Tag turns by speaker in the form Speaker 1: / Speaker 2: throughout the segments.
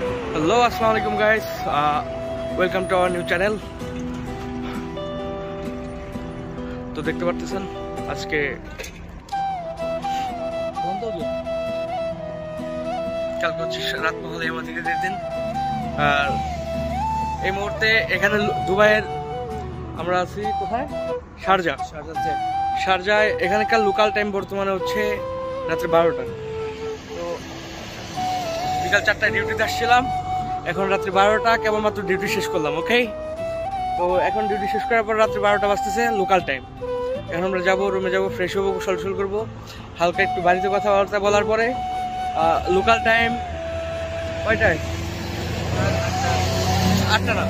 Speaker 1: Hello, Assalamualaikum guys. Welcome to our new channel. তো দেখতে পারতেছেন আজকে কালকে হচ্ছে রাত মহলে আমাদের দিন। আর এই মুহূর্তে এখানে দুবাইয়ের আমরা আছি কোথায়? শারজায়। এখানকার লোকাল টাইম বর্তমানে হচ্ছে রাত্রে 12টা। তো বিকাল 4টায় ডিউটিতে আসছিলাম, এখন রাত্রে 12টা, কেবলমাত্র ডিউটি শেষ করলাম। ওকে, তো এখন ডিউটি শেষ করার পর রাত্রে 12টা বাজতেছে লোকাল টাইম। এখন আমরা যাবো, রুমে যাবো, ফ্রেশ হবো, গোসল করবো, হালকা একটু বাড়িতে কথাবার্তা বলার পরে লোকাল টাইম কয়টায়? 8টা না,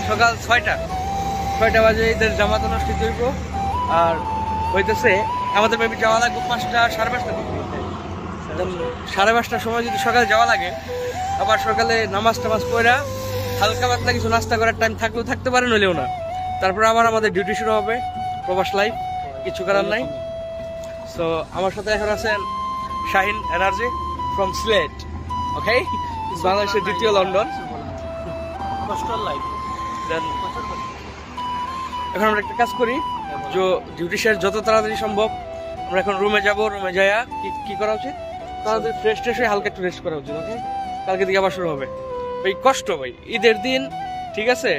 Speaker 1: সকাল 6টা বাজে এদের জামাত অনুষ্ঠিত হইব। আর হইতেছে আমাদের মেবি যাওয়া লাগবে 5টা, 5:30টার দিকে। 5:30টার সময় যদি সকালে যাওয়া লাগে, আবার সকালে নামাজ পড়া হালকা পাতলা কিছু নাস্তা করার টাইম থাকলেও থাকতে পারে, নইলেও না। তারপরে আবার আমাদের ডিউটি শুরু হবে, প্রবাস লাইফ, কিছু করার নাই। সো আমার সাথে এখন আছেন শাহিন এনার্জি ফ্রম সিলেট। ওকে, বাংলাদেশের দ্বিতীয় লন্ডন। এখন আমরা একটা কাজ করি, যে ডিউটি শেষ যত তাড়াতাড়ি সম্ভব আমরা এখন রুমে যাব। রুমে যাইয়া কি করা উচিত? তাড়াতাড়ি ফ্রেশ হয়ে হালকা একটু রেস্ট করা উচিত। ওকে, কালকে থেকে আবার শুরু হবে। ভাই কষ্ট, ভাই ঈদের দিন, ঠিক আছে,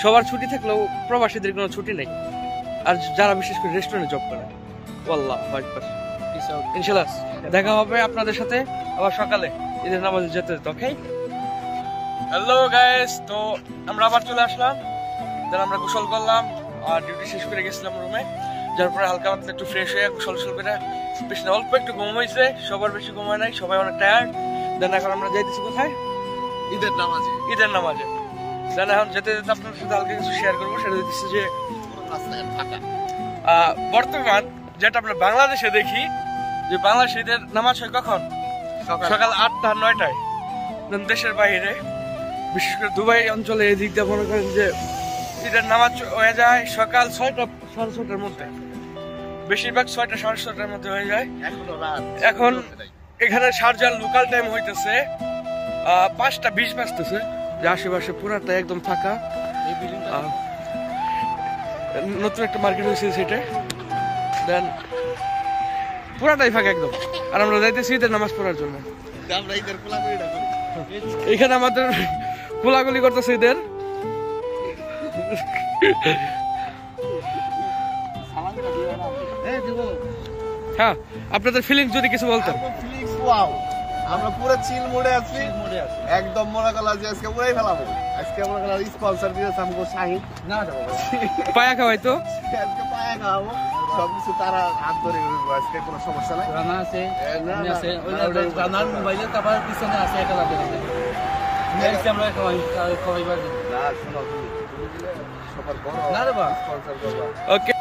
Speaker 1: সবার ছুটি থাকলেও প্রবাসীদের কোনো ছুটি নেই। আর যারা বিশেষ করে রেস্টুরেন্টে জব করে, আল্লাহ আকবার। ইনশাআল্লাহ দেখা হবে আপনাদের সাথে আবার সকালে ঈদের নামাজে যেতে। ওকে, হ্যালো গাইস, তো আমরা আবার চলে আসলাম। দেন আমরা গোসল করলাম আর ডিউটি শেষ করে গেছিলাম রুমে। যার পরে হালকা মাত্রা একটু ফ্রেশ হয়ে গোসল করে বেশি অল্প একটু ঘুম হয়েছে, সবার বেশি ঘুম হয় নাই, সবাই অনেক টায়ার্ড। দেন এখন আমরা যাইতেছি কোথায়? ঈদের নামাজে। দেন এখন যেতে আপনার সাথে হালকা কিছু শেয়ার করবো। সেটা দিচ্ছে যে বর্তমান যেটা আমরা বাংলাদেশে দেখি, যে বাংলাদেশে ঈদের নামাজ হয় কখন? সকাল 8টা 9টায়। দেশের বাইরে বিশেষ করে দুবাই অঞ্চলে এই দিকটা মনে করেন যে ঈদের নামাজ হয়ে যায় সকাল 6টা 6:30টার মধ্যে। বেশিরভাগ 6টা 6:30টার মধ্যে হয়ে যায়। এখন এখানে শারজার লোকাল টাইম হইতেছে 5:20 বাজতেছে। যে আশেপাশে পুরাটা একদম ফাঁকা। নতুন একটা মার্কেট হয়েছে সেটা। দেন পুরাটাই ফাঁকা একদম। আর আমরা যাইতেছি ঈদের নামাজ পড়ার জন্য। এখানে আমাদের কোলাগুলি করতেছে ঈদের। হ্যাঁ, আপনাদের ফিলিংস যদি কিছু বলতেন।
Speaker 2: আমরা পুরো চিল মোডে আছি, একদম মনে করলাম যে আজকে উড়াই ফেলাবো। আজকে মনে করলাম স্পন্সর দিয়েছে আমাকে শাহিন,
Speaker 1: পায়া খাওয়াই তো,
Speaker 2: আজকে পায়া খাওয়াবো, সবকিছু তারা হাত ধরে করবো। আজকে কোনো সমস্যা নাই। রানা আছে, রানার মোবাইলের কাবার পিছনে আছে একটা লাগে। আমরা খাওয়াইবার না, শোনো সবার বড় না রে বা স্পন্সর করবা।
Speaker 1: ওকে,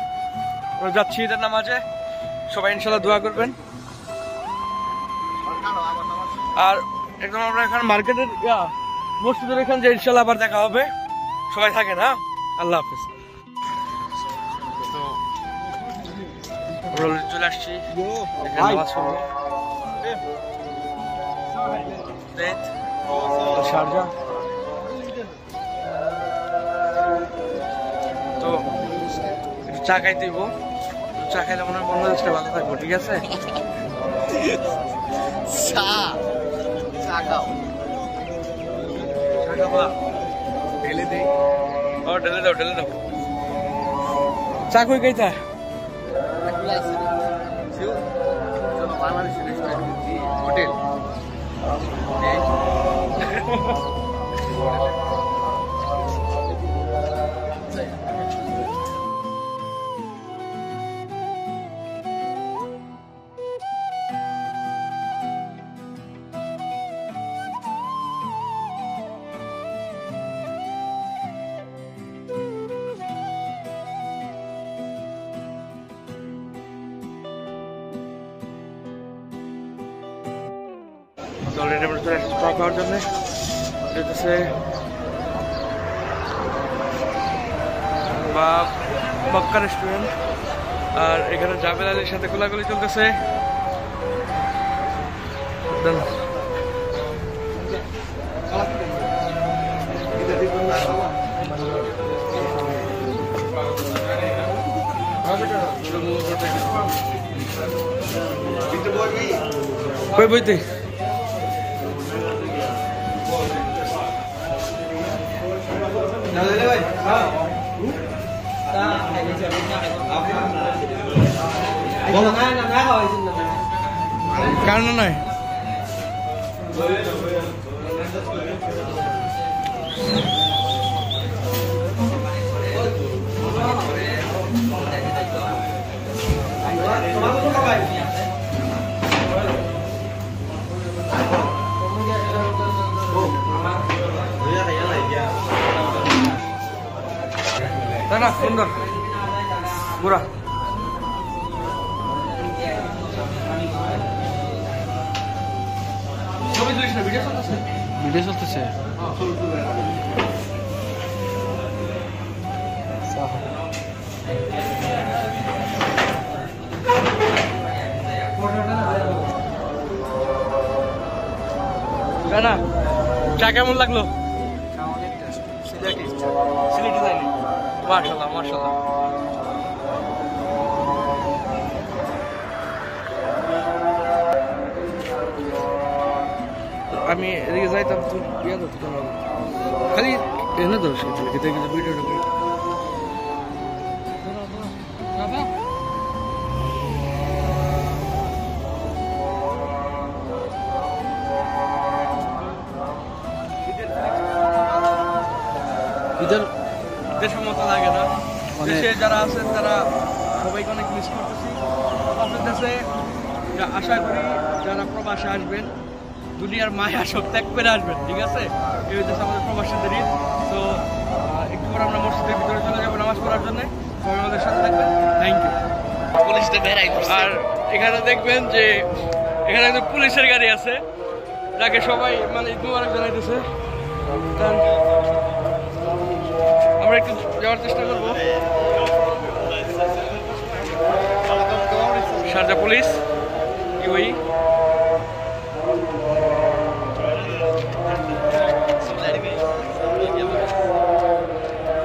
Speaker 1: আমরা যাচ্ছি ঈদের নামাজে, সবাই ইনশাআল্লাহ দোয়া করবেন। আর একদম আমরা এখানে মার্কেটের মসজিদের এখানে যে ইনশাআল্লাহ আবার দেখা হবে। সবাই থাকে না, আল্লাহ হাফেজ। তো আমরা চলে আসছি শারজা। তো একটু চা খাইতে দিব, চা খাইলে মনে হয় বাংলাদেশটা ভালো থাকবো। ঠিক আছে, ঢেলে দাও। চা কই খাইতা?
Speaker 2: হোটেল
Speaker 1: অলরেডি আমরা চলে আসছি চা খাওয়ার জন্য। যেতেছে মক্কা রেস্টুরেন্ট। আর এখানে জাবেল আলীর সাথে কোলাকুলি চলতেছে। কই বইতে কারণ নয় তাই না সুন্দর বুড়া ভিডিও চলতেছে না চা কেমন লাগলো সিলেটি যায়নি মাশাআল্লাহ মাশাআল্লাহ আমি এদিকে যাইতাম তো ইয়ে তো খালি এনে তো সেটা ভিডিওটা করি দেশের মতো লাগে না দেশে যারা আছেন তারা সবাইকে অনেক মিস করতেছি প্রবাসের দেশে আশা করি যারা প্রবাসে আসবেন দুনিয়ার মায়া সব ত্যাগ করে আসবেন ঠিক আছে এই হচ্ছে আমাদের প্রবাসীদের ঈদ তো একটু পরে আমরা মসজিদের ভিতরে চলে যাবো নামাজ পড়ার জন্য সবাই আমাদের সাথে থাকবেন থ্যাংক ইউ পুলিশটা বেড়াই আর এখানে দেখবেন যে এখানে একজন পুলিশের গাড়ি আছে যাকে সবাই মানে ঈদ মুবারক জানাইতেছে কারণ আমরা একটু যাওয়ার চেষ্টা করবো শারজা পুলিশ ইউএই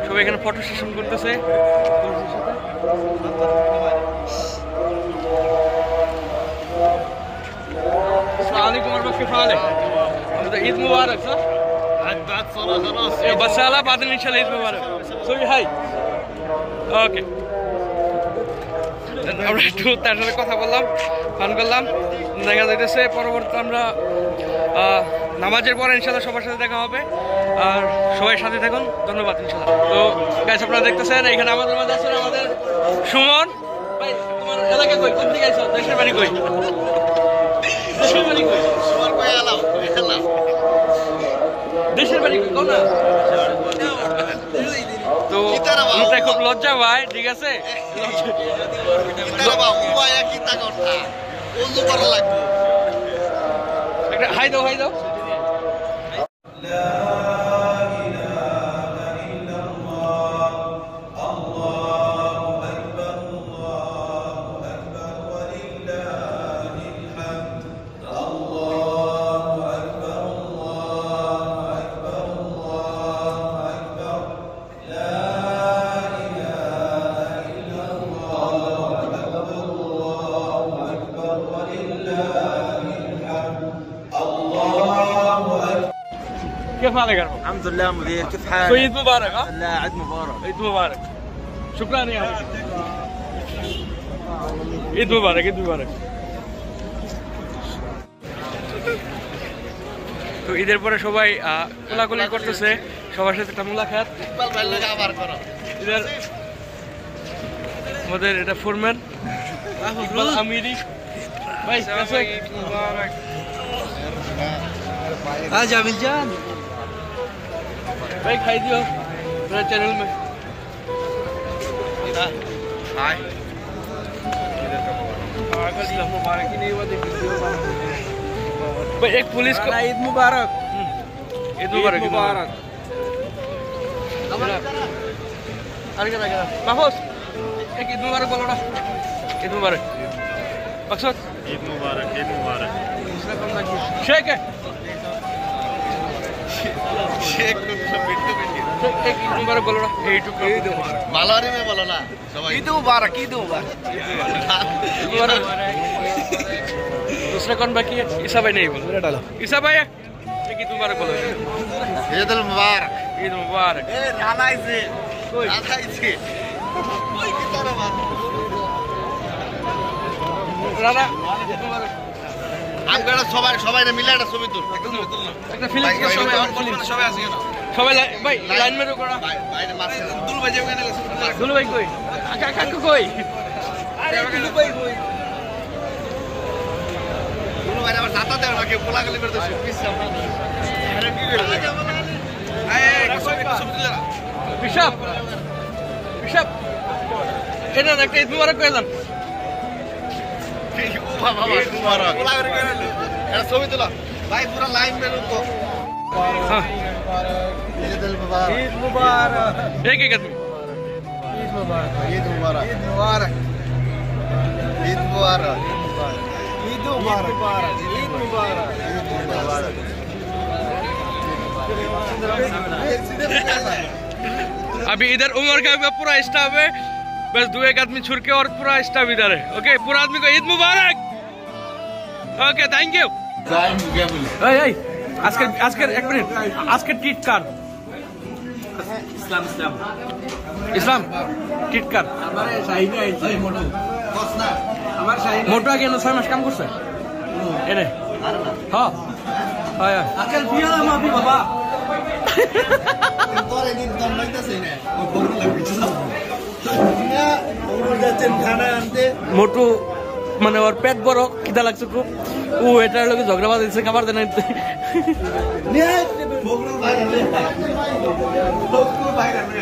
Speaker 1: সবাই এখানে ফটো সেশন করতেছে عليكم ورحمة كيف حالك؟ عيد مبارك صح؟
Speaker 3: بعد صلاة خلاص
Speaker 1: بس لا بعدين ان شاء الله عيد مبارك سوي هاي اوكي আমরা একটু তার সাথে কথা বললাম ফান করলাম দেখা যাইতেছে পরবর্তীতে আমরা নামাজের পরে ইনশাআল্লাহ সবার সাথে দেখা হবে আর সবাই সাথে থাকুন ধন্যবাদ ইনশাআল্লাহ তো গাইস আপনারা দেখতেছেন এখানে আমাদের মাঝে আছেন আমাদের সুমন ভাই তোমার এলাকা কই কোন দিকে আইছো দেশের বাড়ি কই দেশের বাড়ি কই
Speaker 3: সুমার কই এলাও
Speaker 1: দেশের বাড়ি কই কোন না তো এটা খুব লজ্জা ভাই ঠিক আছে একটা হাই দাও كيف حالك يا رب؟
Speaker 3: الحمد لله مدير كيف حالك؟
Speaker 1: عيد مبارك ها؟
Speaker 3: لا عيد مبارك
Speaker 1: عيد مبارك شكرا يا اخي عيد مبارك عيد مبارك তো ঈদের পরে সবাই কোলাকুলি করতেছে সবার সাথে একটা মুলাকাত আমাদের এটা ফোরম্যান আমিরি ভাই মুবারক
Speaker 3: आजा मिजान
Speaker 1: भाई खाई दियो मेरे चैनल में
Speaker 3: हाय
Speaker 1: मुबारक ही नहीं हुआ भाई एक पुलिस को
Speaker 3: ईद मुबारक
Speaker 1: ईद मुबारक अरे क्या महफूज एक ईद मुबारक बोलो ना ईद मुबारक मकसूद
Speaker 3: ईद मुबारक
Speaker 1: शेख है
Speaker 3: शेख बिट्टू
Speaker 1: एक ईद मुबारक बोलो ना ईद मुबारक
Speaker 3: मालवारी में बोलो ना ईद मुबारक
Speaker 1: मुबारक दूसरा कौन बाकी है? ईसा भाई नहीं बोलो, ईसा भाई ईद मुबारक बोलो।
Speaker 3: ईद मुबारक।
Speaker 1: ईद मुबारक।
Speaker 3: ए राधा आइছে রাধা আইছে ওই কি তারা বাদ
Speaker 1: রাধা
Speaker 3: আমরা সবাই সবাই মিলে একটা ছবি তুল
Speaker 1: একটা ফিলিংস কে
Speaker 3: সবাই আছে কেন
Speaker 1: সবাই ভাই লাইন মেরে করো
Speaker 3: বাইরে মাছ দুল ভাই যাবে কেন
Speaker 1: দুলু ভাই কই কাকু কই আরে দুলু ভাই কই
Speaker 3: দুল ভাই আবার দাতা দেও না কেউ কোলাগুলি করে দছে পিস আমরা আরে কি করে এই ছবি তুলে না
Speaker 1: বিশপ বিশপ এটা একটা ঈদ মুবারক কইলাম
Speaker 3: ও বাবা ঈদ মুবারক কোলাগুলি করে এটা ছবি তোলা ভাই পুরো লাইন মে রুকো
Speaker 1: हां
Speaker 3: ঈদ মুবারক
Speaker 2: ঈদ মুবারক
Speaker 1: एक एक आदमी
Speaker 2: ঈদ মুবারক
Speaker 3: ঈদ মুবারক
Speaker 2: ঈদ মুবারক
Speaker 3: ঈদ মুবারক
Speaker 2: ঈদ মুবারক ঈদ মুবারক
Speaker 1: अभी इधर उमर का पूरा स्टाफ है, बस दो एक आदमी छुड़ के और पूरा स्टाफ इधर है। ओके पूरा आदमी को ईद मुबारक। Okay thank you. আজকের এক মিনিট আজকের টিট কার
Speaker 2: ইসলাম ইসলাম
Speaker 1: ইসলাম টিট কার
Speaker 2: আমার শাহিনী আইছে মোটু বস না আমার শাহিনী
Speaker 1: মোটো আগে 6 মাস কাম করছে এনে হ্যাঁ হ্যাঁ
Speaker 2: আকেল পিয়ালা মাফি বাবা
Speaker 3: তোর এদিন দম লাইতাছে না ও বড় লাগছে না ওরা যাচ্ছেন খানা আনতে
Speaker 1: মোটু মানে ওর পেট বড় খিদা লাগছে খুব ও এটার লগে ঝগড়া বাঁধাইছে খাবার দেন
Speaker 3: বগরুল ভাই আনলে বগরুল ভাই আনলে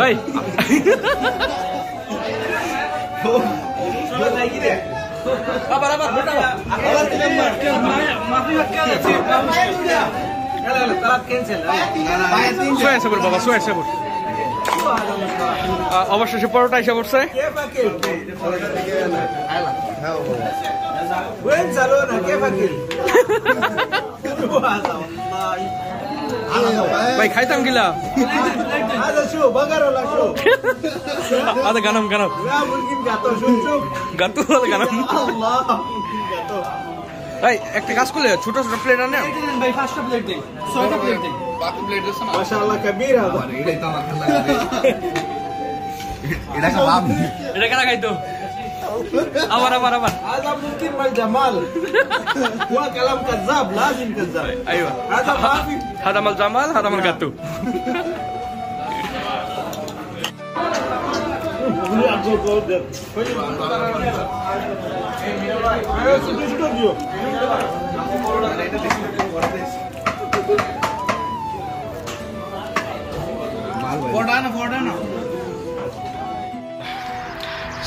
Speaker 1: এই আবার মোটা
Speaker 3: আবার কি নাম্বার
Speaker 2: মাফি আকেল আছে তারা ক্যান্সেল
Speaker 3: ভাই 300
Speaker 1: সোয়া সাবর বাবা সোয়া সাবর অবশেষে পরোটা এসে পড়ছে
Speaker 2: وين زالونا كيف اكل؟
Speaker 1: ভাই খাইতাম গিলা
Speaker 2: هذا شو بقر ولا شو؟
Speaker 1: আদা গানাম গানাম
Speaker 2: لا ممكن قاطو شوف شوف
Speaker 1: গাতু হল গানাম
Speaker 2: الله ممكن قاطو
Speaker 1: ভাই একটা কাজ করলে ছোট ছোট প্লেট আনে
Speaker 2: ভাই 5টা প্লেট দেই 6টা প্লেট দেই
Speaker 3: বাকি প্লেট দিছ না
Speaker 2: ما شاء الله كبير هذا
Speaker 3: এটাই তো আমার খানা এটা কালাম
Speaker 1: এটা কারা খাইতো আবার আবার আবার
Speaker 2: هذا ممكن بالجمال هو كلام كذاب لازم كذاب
Speaker 1: ايوه
Speaker 2: هذا ما في
Speaker 1: هذا مال جمال هذا مال গাতু
Speaker 2: ফোড়ানো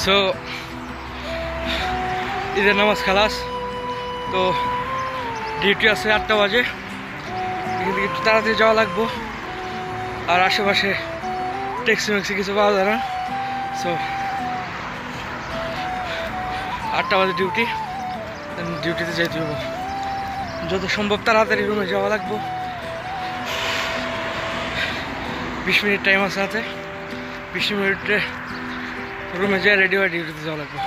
Speaker 1: সো ঈদের নামাজ খালাস তো ডিউটি আছে 8টা বাজে এদিকে একটু তাড়াতাড়ি যাওয়া লাগবো আর আশেপাশে ট্যাক্সি ম্যাক্সি কিছু পাওয়া যায় না সো 8টা বাজে ডিউটি ডিউটিতে যাইতে হবে যত সম্ভব তাড়াতাড়ি রুমে যাওয়া লাগবো 20 মিনিট টাইম আছে হাতে 20 মিনিটে রুমে যাই রেডি হয়ে ডিউটিতে যাওয়া লাগবে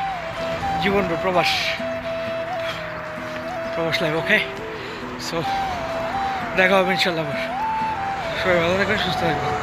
Speaker 1: জীবন প্রবাস লাইফ ওকে সো দেখা হবে ইনশাল্লাহ সবাই ভালো থাকবেন সুস্থ থাকবেন